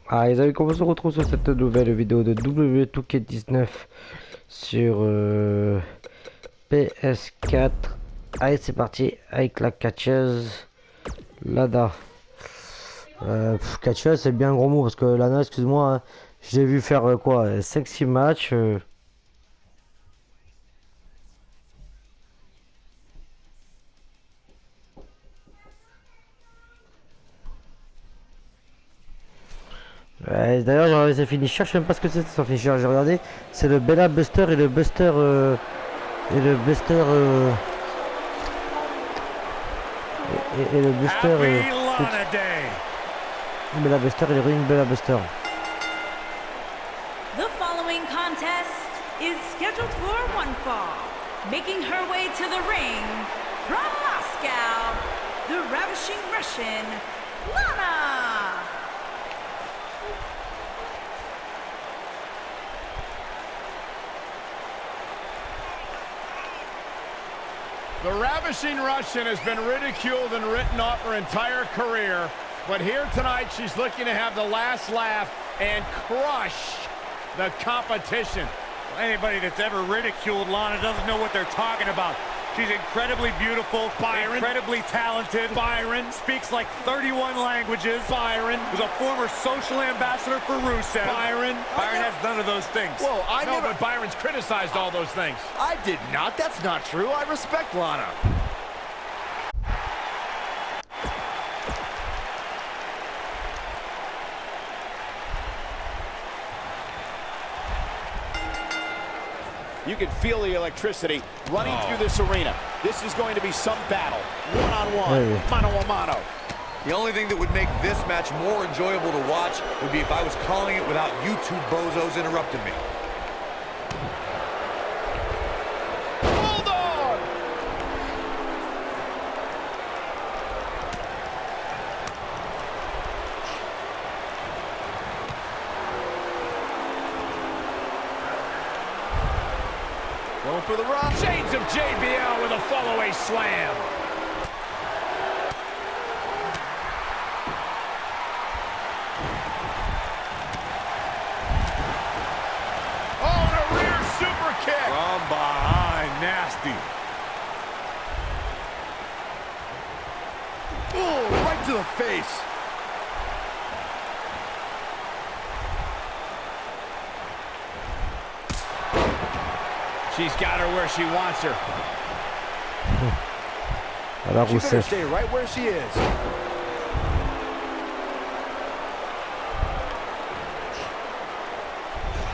Ah, les amis, comment on se retrouve sur cette nouvelle vidéo de WWE 2K19 sur PS4. Allez, c'est parti avec la catcheuse Lana. Catcheuse, c'est bien un gros mot parce que Lana, excuse-moi, hein, je l'ai vu faire quoi, 5-6 matchs. D'ailleurs, j'ai regardé ses finishers, je sais même pas ce que c'est son finisher, j'ai regardé, c'est le Bella Buster et le Buster. Et le Buster. Bella Buster et le Ring Bella Buster. The following contest is scheduled for one fall. Making her way to the ring from Moscow, the ravishing Russian, Lana. The ravishing Russian has been ridiculed and written off her entire career, but here tonight she's looking to have the last laugh and crush the competition. Anybody that's ever ridiculed Lana doesn't know what they're talking about. She's incredibly beautiful, incredibly talented. Speaks like 31 languages. Was a former social ambassador for Rusev. Byron has none of those things. Whoa, I know, but Byron's criticized all those things. I did not. That's not true. I respect Lana. You can feel the electricity running through this arena. This is going to be some battle. One-on-one, mano-a-mano. The only thing that would make this match more enjoyable to watch would be if I was calling it without you two bozos interrupting me. Bulldog! Going for the run. Shades of JBL with a follow-away slam. Oh, and a rear super kick. From behind, nasty. Oh, right to the face. She's got her where she wants her. Alors, She better stay right where she is.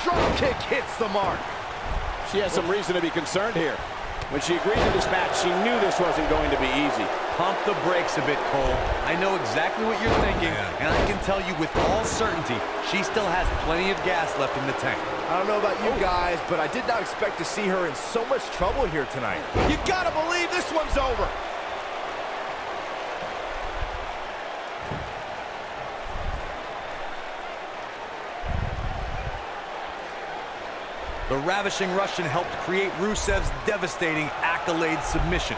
Drop kick hits the mark. She has some reason to be concerned here. When she agreed to this match, she knew this wasn't going to be easy. Pump the brakes a bit, Cole. I know exactly what you're thinking, and I can tell you with all certainty, she still has plenty of gas left in the tank. I don't know about you guys, but I did not expect to see her in so much trouble here tonight. You gotta believe this one's over. The ravishing Russian helped create Rusev's devastating accolade submission.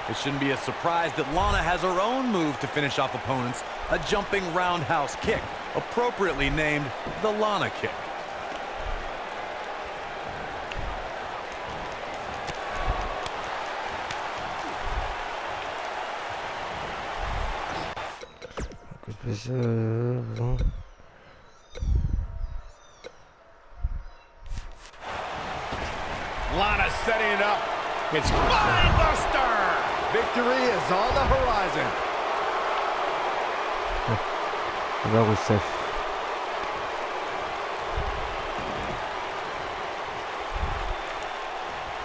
It shouldn't be a surprise that Lana has her own move to finish off opponents, a jumping roundhouse kick, appropriately named the Lana kick. Lana setting it up. It's Buster. Victory is on the horizon. Rusev.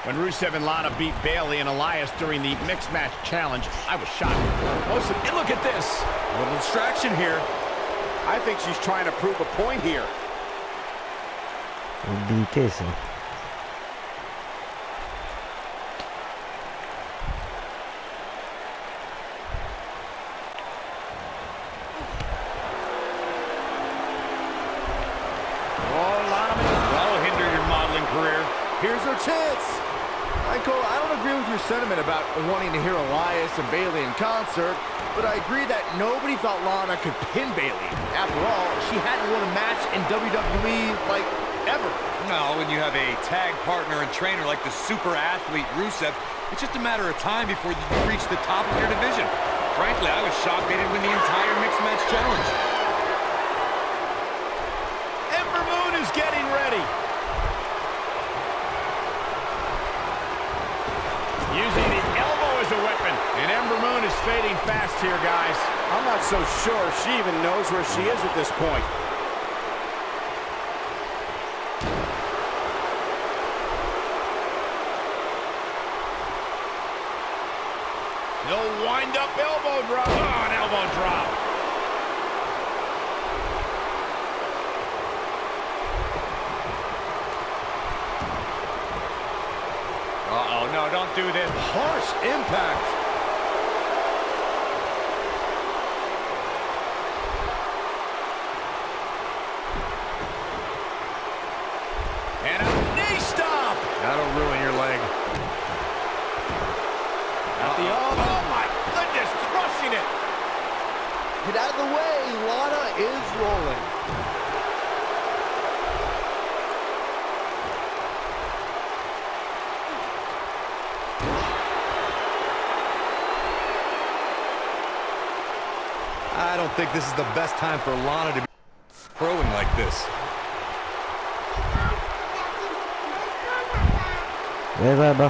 When Rusev and Lana beat Bayley and Elias during the mixed match challenge, I was shocked. And look at this. A little distraction here. I think she's trying to prove a point here. BK, ça. Oh, Lana, well hindered your modeling career. Here's her chance. Michael, I don't agree with your sentiment about wanting to hear Elias and Bayley in concert, but I agree that nobody thought Lana could pin Bayley. After all, she hadn't won a match in WWE, like, ever. No, when you have a tag partner and trainer like the super athlete Rusev, it's just a matter of time before you reach the top of your division. Frankly, I was shocked they didn't win the entire mixed match challenge. Ember Moon is getting ready. Using the elbow as a weapon. And Ember Moon is fading fast here, guys. I'm not so sure she even knows where she is at this point. He'll wind up elbow drop. Oh, an elbow drop. Uh-oh, no, don't do this. Harsh impact. And a knee stop. That'll ruin your leg. At the elbow. Oh, my goodness, crushing it. Get out of the way. Lana is rolling. I don't think this is the best time for Lana to be throwing like this. Ouais, bah.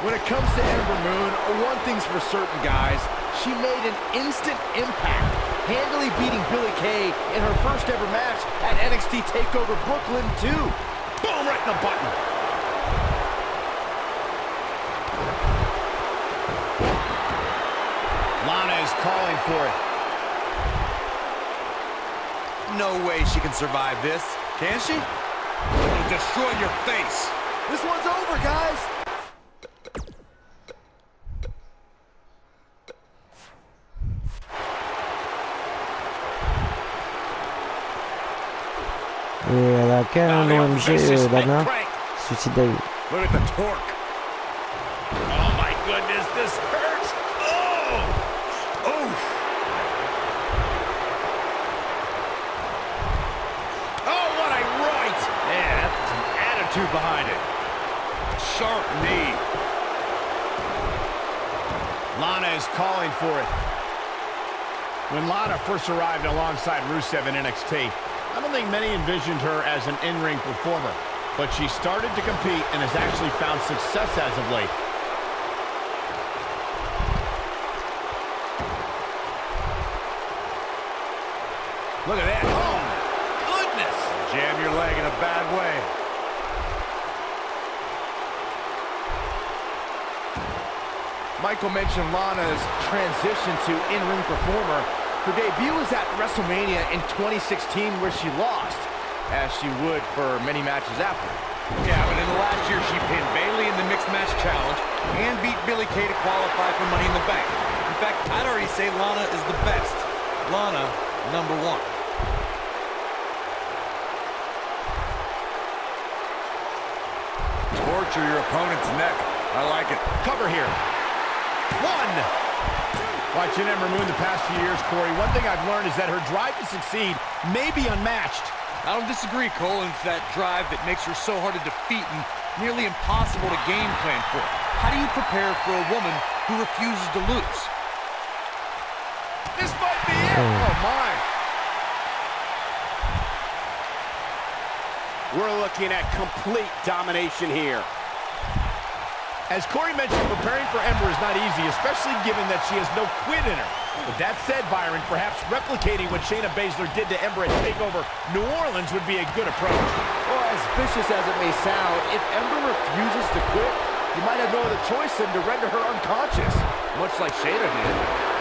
When it comes to Ember Moon, one thing's for certain, guys. She made an instant impact, handily beating Billie Kay in her first ever match at NXT TakeOver Brooklyn 2. Boom, right in the button. Lana is calling for it. No way she can survive this. Can she? It'll destroy your face. This one's over, guys. Et elle a qu'un OMG, Lana. Suicide. Look at the torque. Oh, my goodness, this hurts. Oh! Oh! Oh, what a right! Man, that's some attitude behind it. Sharp knee. Lana is calling for it. When Lana first arrived alongside Rusev in NXT, I don't think many envisioned her as an in-ring performer, but she started to compete and has actually found success as of late. Look at that. Oh, my goodness. Jam your leg in a bad way. Michael mentioned Lana's transition to in-ring performer. Her debut was at WrestleMania in 2016 where she lost, as she would for many matches after. Yeah, but in the last year, she pinned Bayley in the Mixed Match Challenge and beat Billie Kay to qualify for Money in the Bank. In fact, I'd already say Lana is the best. Lana, number one. Torture your opponent's neck. I like it. Cover here. One. Watching Ember Moon the past few years, Corey, one thing I've learned is that her drive to succeed may be unmatched. I don't disagree, Cole. It's that drive that makes her so hard to defeat and nearly impossible to game plan for. How do you prepare for a woman who refuses to lose? This might be it. Oh, my. We're looking at complete domination here. As Corey mentioned, preparing for Ember is not easy, especially given that she has no quit in her. With that said, Byron, perhaps replicating what Shayna Baszler did to Ember at TakeOver New Orleans would be a good approach. Well, as vicious as it may sound, if Ember refuses to quit, you might have no other choice than to render her unconscious, much like Shayna did.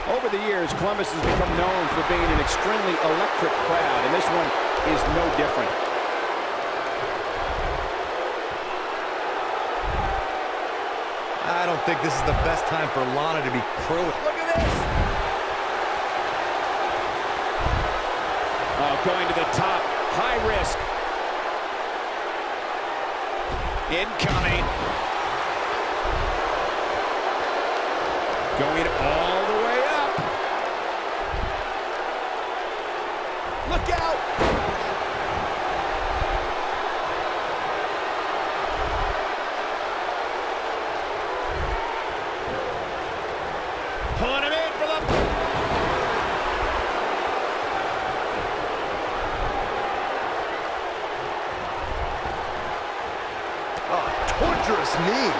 Over the years, Columbus has become known for being an extremely electric crowd, and this one is no different. I don't think this is the best time for Lana to be crowing. Look at this! going to the top. High risk. Incoming. Going all the way up. Look out! Pulling him in for the... Torturous knee.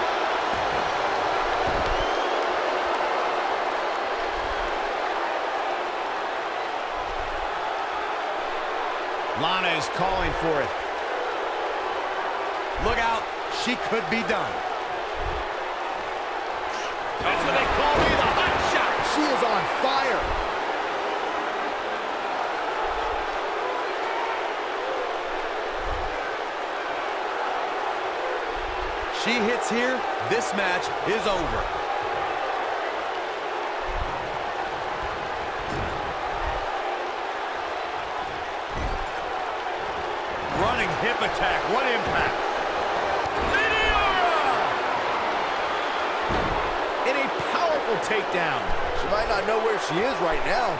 Lana is calling for it. Look out, she could be done. That's what they call me, the hot shot. She is on fire. She hits here, this match is over. Running hip attack, what impact. In a powerful takedown. She might not know where she is right now.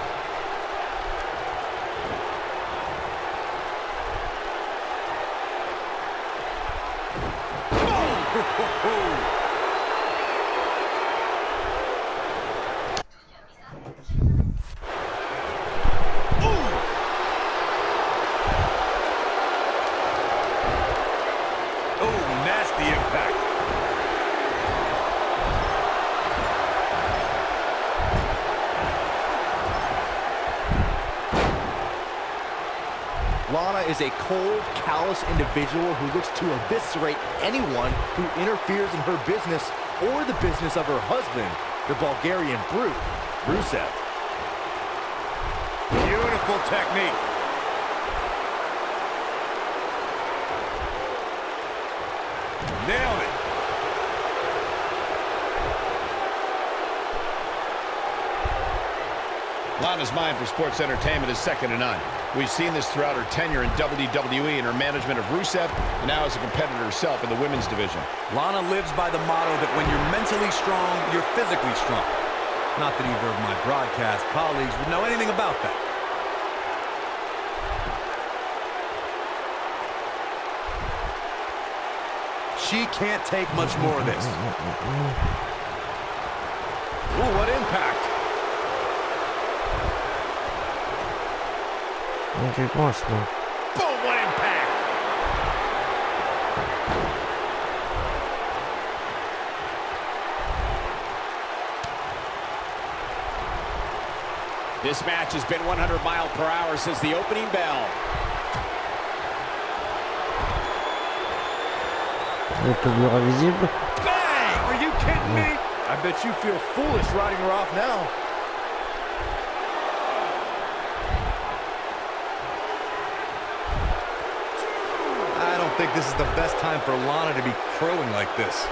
Nasty impact. Lana is a cold, callous individual who looks to eviscerate anyone who interferes in her business or the business of her husband, the Bulgarian brute, Rusev. Beautiful technique. Nailed it. Lana's mind for sports entertainment is second to none. We've seen this throughout her tenure in WWE and her management of Rusev, and now as a competitor herself in the women's division. Lana lives by the motto that when you're mentally strong, you're physically strong. Not that either of my broadcast colleagues would know anything about that. She can't take much more of this. Ooh, what impact. Boom, what impact. This match has been 100 miles per hour since the opening bell. Bang! Are you kidding me? I bet you feel foolish riding her off now. I don't think this is the best time for Lana to be crowing like this.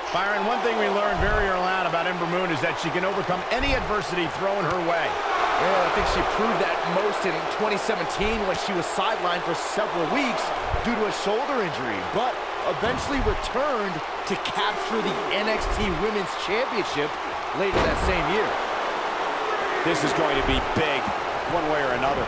Byron, one thing we learned very early on about Ember Moon is that she can overcome any adversity thrown her way. Yeah, I think she proved that most in 2017 when she was sidelined for several weeks due to a shoulder injury, but eventually returned to capture the NXT Women's Championship later that same year. This is going to be big, one way or another.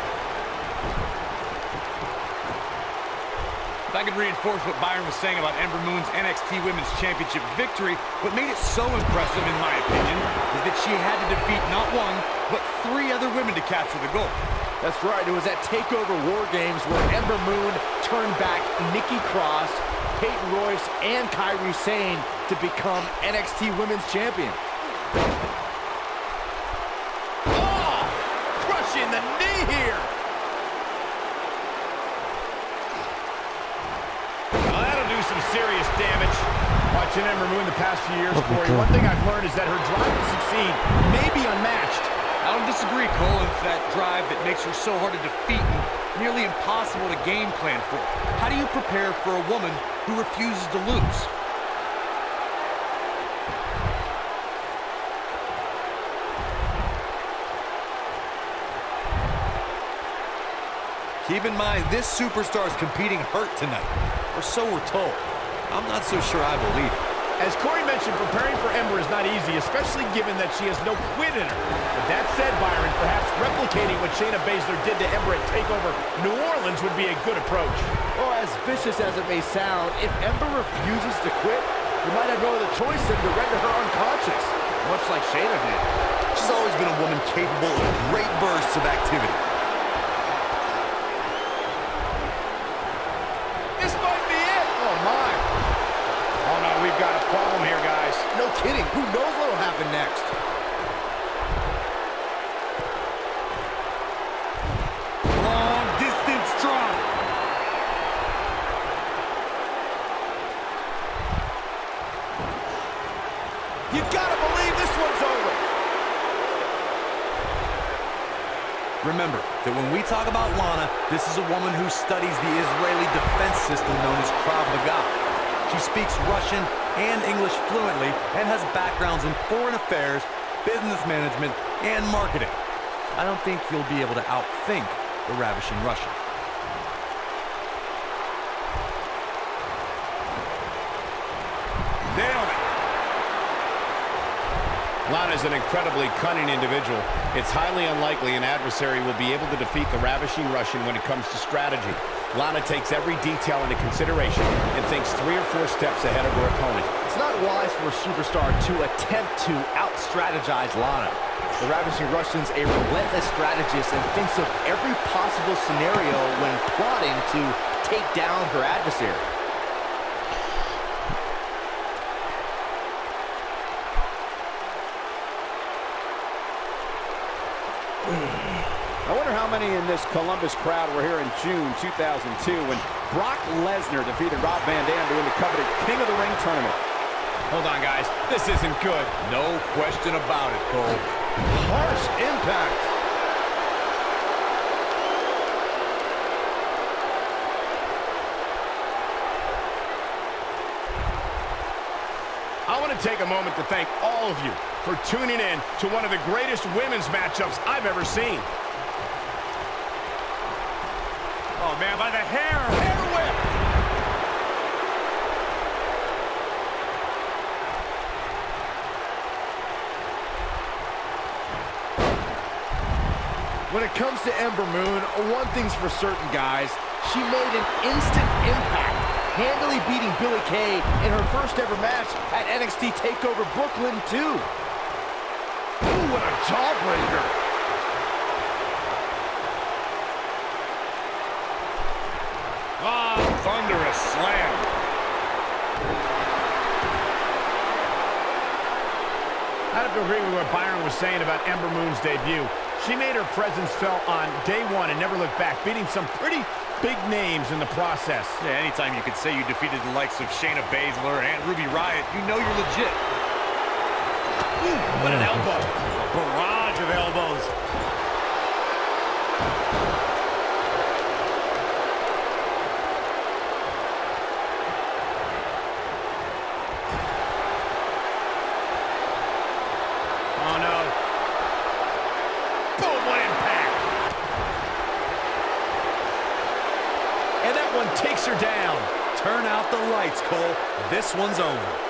If I could reinforce what Byron was saying about Ember Moon's NXT Women's Championship victory, what made it so impressive, in my opinion, is that she had to defeat not one, but 3 other women to capture the gold. That's right, it was at TakeOver War Games where Ember Moon turned back Nikki Cross, Peyton Royce, and Kairi Sane to become NXT Women's Champion. Oh! Crushing the knee here! Well, that'll do some serious damage. Watching Ember Moon the past few years, Corey, one thing I've learned is that her drive to succeed may be unmatched. I don't disagree, Cole. It's that drive that makes her so hard to defeat and nearly impossible to game plan for. How do you prepare for a woman who refuses to lose? Keep in mind, this superstar is competing hurt tonight, or so we're told. I'm not so sure I believe it. As Corey mentioned, preparing for Ember is not easy, especially given that she has no quit in her. But that said, Byron, perhaps replicating what Shayna Baszler did to Ember at TakeOver New Orleans would be a good approach. Well, as vicious as it may sound, if Ember refuses to quit, you might have no other choice than to render her unconscious, much like Shayna did. She's always been a woman capable of great bursts of activity. This might be it. Oh, my. Oh, no, we've got a problem here, guys. No kidding. Who knows what will happen next? Long distance drop. You gotta believe this one's over. Remember that when we talk about Lana, this is a woman who studies the Israeli defense system known as Krav Maga. She speaks Russian and English fluently and has backgrounds in foreign affairs, business management, and marketing. I don't think you'll be able to outthink the ravishing Russian. Nailed it. Lana's an incredibly cunning individual. It's highly unlikely an adversary will be able to defeat the ravishing Russian when it comes to strategy. Lana takes every detail into consideration and thinks 3 or 4 steps ahead of her opponent. It's not wise for a superstar to attempt to out-strategize Lana. The ravishing Russian's a relentless strategist and thinks of every possible scenario when plotting to take down her adversary. I wonder how many in this Columbus crowd were here in June 2002 when Brock Lesnar defeated Rob Van Dam to win the coveted King of the Ring tournament. Hold on, guys. This isn't good. No question about it, Cole. Harsh impact. I want to take a moment to thank all of you for tuning in to one of the greatest women's matchups I've ever seen. Oh, man, by the hair. Hair whip! When it comes to Ember Moon, one thing's for certain, guys. She made an instant impact, handily beating Billie Kay in her first ever match at NXT TakeOver Brooklyn 2. Ooh, what a jawbreaker. Oh, thunderous slam. I have to agree with what Byron was saying about Ember Moon's debut. She made her presence felt on day one and never looked back, beating some pretty big names in the process. Yeah, anytime you could say you defeated the likes of Shayna Baszler and Ruby Riott, you know you're legit. Ooh, what an elbow. A barrage of elbows. Oh, no. Boom, what impact. And that one takes her down. Turn out the lights, Cole. This one's over.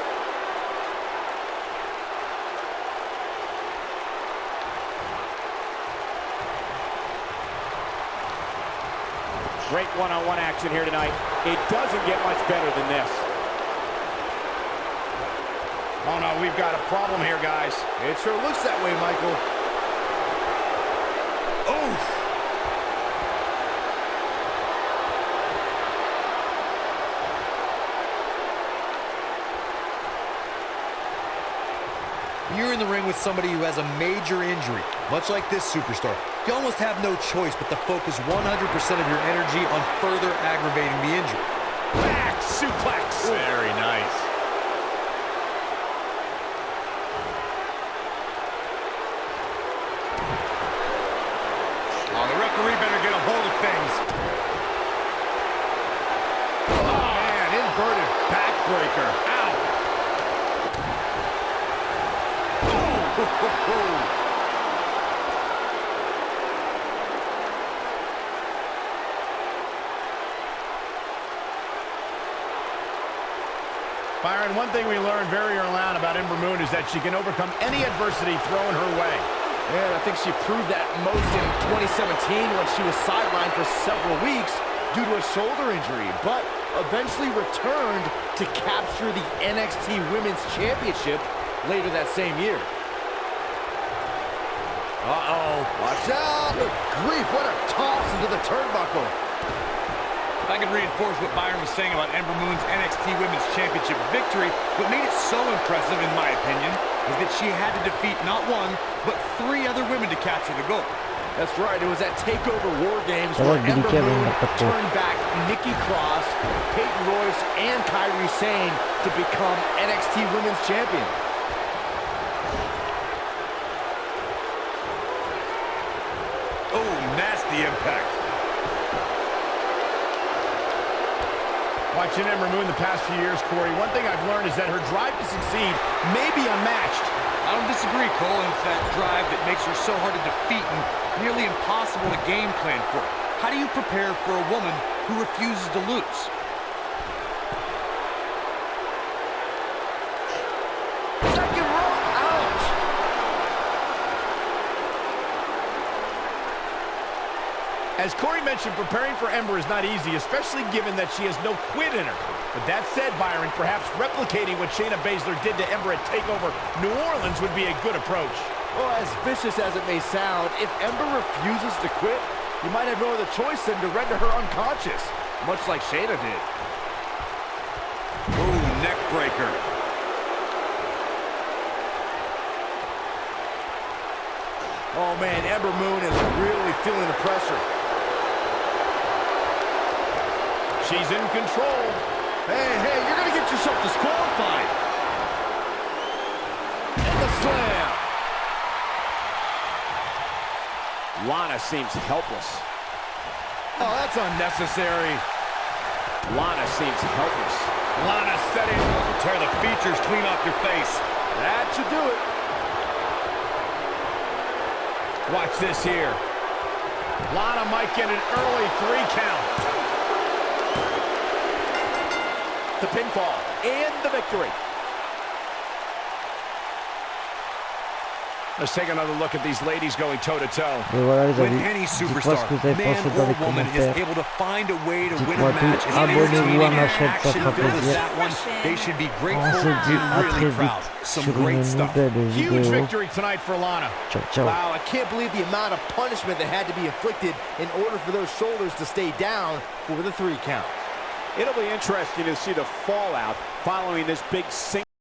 Great one-on-one action here tonight. It doesn't get much better than this. Oh, no, we've got a problem here, guys. It sure looks that way, Michael. Oof. You're in the ring with somebody who has a major injury, much like this superstar. You almost have no choice but to focus 100% of your energy on further aggravating the injury. Back suplex. Very nice. Oh, the referee better get a hold of things. Oh, man, inverted backbreaker. Ow. Byron, one thing we learned very early on about Ember Moon is that she can overcome any adversity thrown her way. And I think she proved that most in 2017 when she was sidelined for several weeks due to a shoulder injury, but eventually returned to capture the NXT Women's Championship later that same year. Uh-oh. Watch out! Grief, what a toss into the turnbuckle. If I could reinforce what Byron was saying about Ember Moon's NXT Women's Championship victory, what made it so impressive, in my opinion, is that she had to defeat not one, but 3 other women to capture the gold. That's right, it was at TakeOver War Games where Ember Moon turned back Nikki Cross, Peyton Royce, and Kairi Sane to become NXT Women's Champion. Oh, nasty impact. Watching Ember Moon the past few years, Corey, one thing I've learned is that her drive to succeed may be unmatched. I don't disagree, Cole. It's that drive that makes her so hard to defeat and nearly impossible to game plan for. How do you prepare for a woman who refuses to lose? Second row, ouch! As Corey mentioned, preparing for Ember is not easy, especially given that she has no quit in her. But that said, Byron, perhaps replicating what Shayna Baszler did to Ember at TakeOver New Orleans would be a good approach. Well, as vicious as it may sound, if Ember refuses to quit, you might have no other choice than to render her unconscious, much like Shayna did. Ooh, neck breaker. Oh man, Ember Moon is really feeling the pressure. She's in control. Hey, you're gonna get yourself disqualified. And the slam. Lana seems helpless. Oh, that's unnecessary. Lana seems helpless. Lana setting. Tear the features clean off your face. That should do it. Watch this here. Lana might get an early 3 count. The pinfall and the victory. Let's take another look at these ladies going toe-to-toe. Et voilà les When amis, any dites-moi superstar, ce que vous avez man pensé dans les or woman, is commentaires. able to find a way to win Dites-moi a match tout, as abonnez-vous à entertaining ma and chaîne, ça fera action-filled as plaisir. that one, they should be On grateful se dit and à très really proud. vite Some sur great une stuff. nouvelle Huge vidéo. victory tonight for Lana. Ciao, ciao. Wow, I can't believe the amount of punishment that had to be inflicted in order for those shoulders to stay down for the 3 count. It'll be interesting to see the fallout following this big single.